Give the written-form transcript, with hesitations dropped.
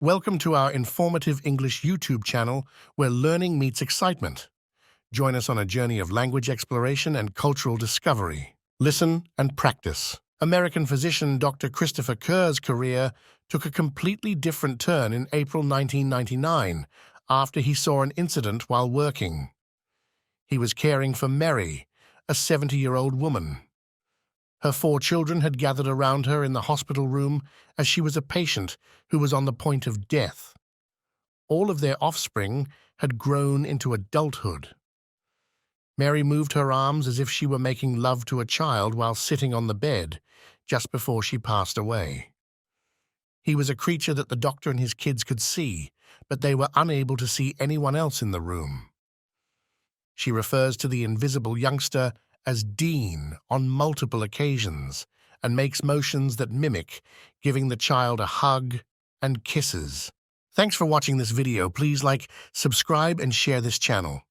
Welcome to our informative English YouTube channel where learning meets excitement. Join us on a journey of language exploration and cultural discovery. Listen and practice. American physician Dr. Christopher Kerr's career took a completely different turn in April 1999 after he saw an incident while working. He was caring for Mary, a 70-year-old woman. Her 4 children had gathered around her in the hospital room as she was a patient who was on the point of death. All of their offspring had grown into adulthood. Mary moved her arms as if she were making love to a child while sitting on the bed just before she passed away. He was a creature that the doctor and his kids could see, but they were unable to see anyone else in the room. She refers to the invisible youngster as Dean on multiple occasions and makes motions that mimic giving the child a hug and kisses. Thanks for watching this video. Please like, subscribe, and share this channel.